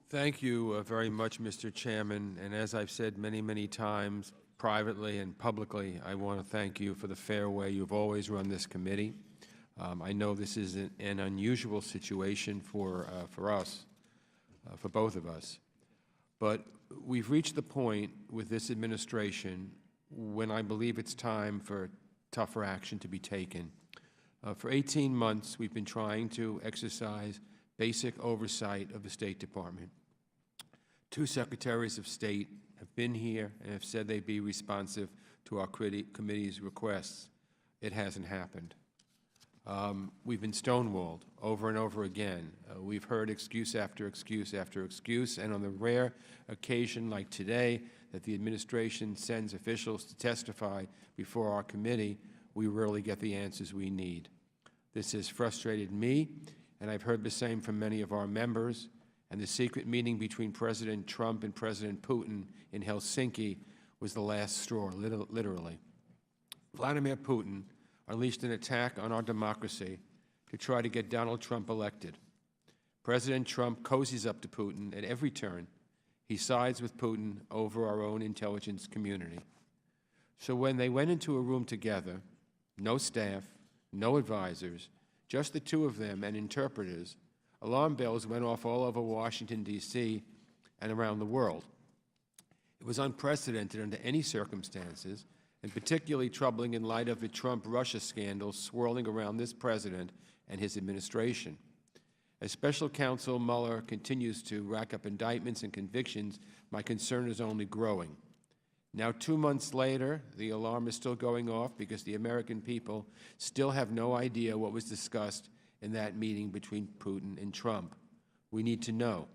Thank you very much, Mr. Chairman. And as I've said many, many times, privately and publicly, I want to thank you for the fair way you've always run this committee. I know this is an unusual situation for us, for both of us. But we've reached the point with this administration when I believe it's time for tougher action to be taken. For 18 months, we've been trying to exercise basic oversight of the State Department. 2 secretaries of state have been here and have said they'd be responsive to our committee's requests. It hasn't happened. We've been stonewalled over and over again. We've heard excuse after excuse after excuse, and on the rare occasion like today that the administration sends officials to testify before our committee, we rarely get the answers we need. This has frustrated me, and I've heard the same from many of our members, and the secret meeting between President Trump and President Putin in Helsinki was the last straw, literally. Vladimir Putin unleashed an attack on our democracy to try to get Donald Trump elected. President Trump cozies up to Putin at every turn. He sides with Putin over our own intelligence community. So when they went into a room together, no staff, no advisors, just the 2 of them and interpreters, alarm bells went off all over Washington, D.C. and around the world. It was unprecedented under any circumstances, and particularly troubling in light of the Trump-Russia scandal swirling around this president and his administration. As Special Counsel Mueller continues to rack up indictments and convictions, my concern is only growing. Now, 2 months later, the alarm is still going off because the American people still have no idea what was discussed in that meeting between Putin and Trump. We need to know.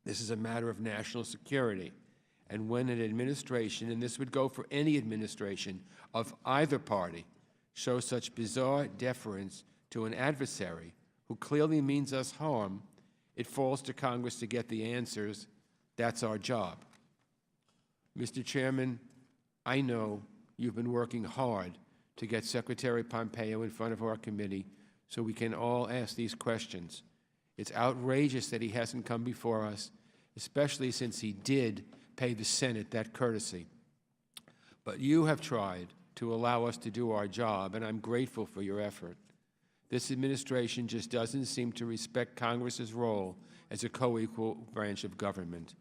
This is a matter of national security. And when an administration, and this would go for any administration of either party, shows such bizarre deference to an adversary who clearly means us harm, it falls to Congress to get the answers. That's our job. Mr. Chairman, I know you've been working hard to get Secretary Pompeo in front of our committee so we can all ask these questions. It's outrageous that he hasn't come before us, especially since he did pay the Senate that courtesy. But you have tried to allow us to do our job, and I'm grateful for your effort. This administration just doesn't seem to respect Congress's role as a co-equal branch of government.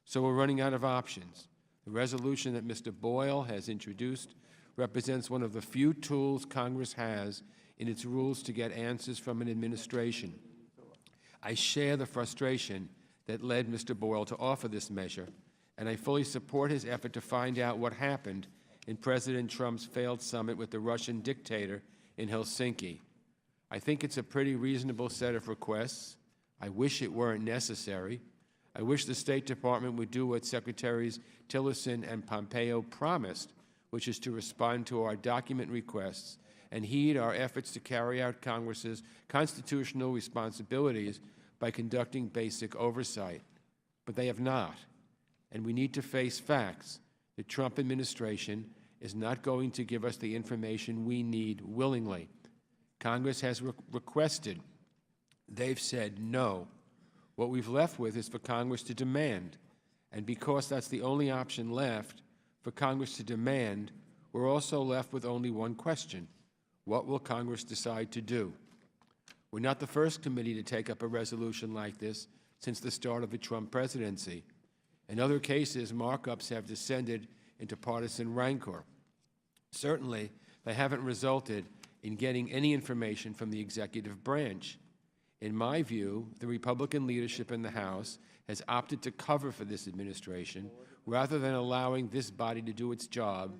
So we're running out of options. The resolution that Mr. Boyle has introduced represents one of the few tools Congress has in its rules to get answers from an administration. I share the frustration that led Mr. Boyle to offer this measure, and I fully support his effort to find out what happened in President Trump's failed summit with the Russian dictator in Helsinki. I think it's a pretty reasonable set of requests. I wish it weren't necessary. I wish the State Department would do what Secretaries Tillerson and Pompeo promised, which is to respond to our document requests and heed our efforts to carry out Congress's constitutional responsibilities by conducting basic oversight. But they have not, and we need to face facts. The Trump administration is not going to give us the information we need willingly. Congress has requested. They've said no. What we've left with is for Congress to demand. And because that's the only option left, for Congress to demand, we're also left with only one question. What will Congress decide to do? We're not the first committee to take up a resolution like this since the start of the Trump presidency. In other cases, markups have descended into partisan rancor. Certainly, they haven't resulted in getting any information from the executive branch. In my view, the Republican leadership in the House has opted to cover for this administration rather than allowing this body to do its job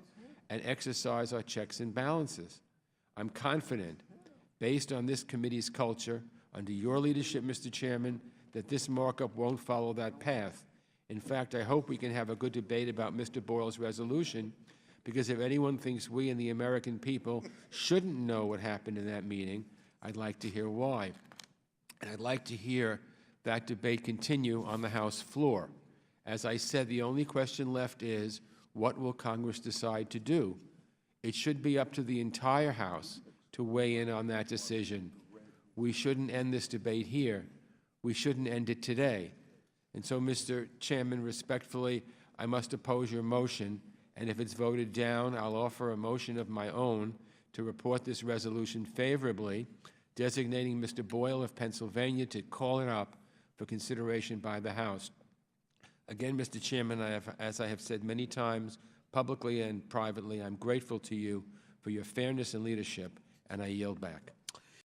and exercise our checks and balances. I'm confident, based on this committee's culture, under your leadership, Mr. Chairman, that this markup won't follow that path. In fact, I hope we can have a good debate about Mr. Boyle's resolution, because if anyone thinks we and the American people shouldn't know what happened in that meeting, I'd like to hear why. And I'd like to hear that debate continue on the House floor. As I said, the only question left is, what will Congress decide to do? It should be up to the entire House to weigh in on that decision. We shouldn't end this debate here. We shouldn't end it today. And so, Mr. Chairman, respectfully, I must oppose your motion, and if it's voted down, I'll offer a motion of my own to report this resolution favorably, designating Mr. Boyle of Pennsylvania to call it up for consideration by the House. Again, Mr. Chairman, as I have said many times, publicly and privately, I'm grateful to you for your fairness and leadership, and I yield back.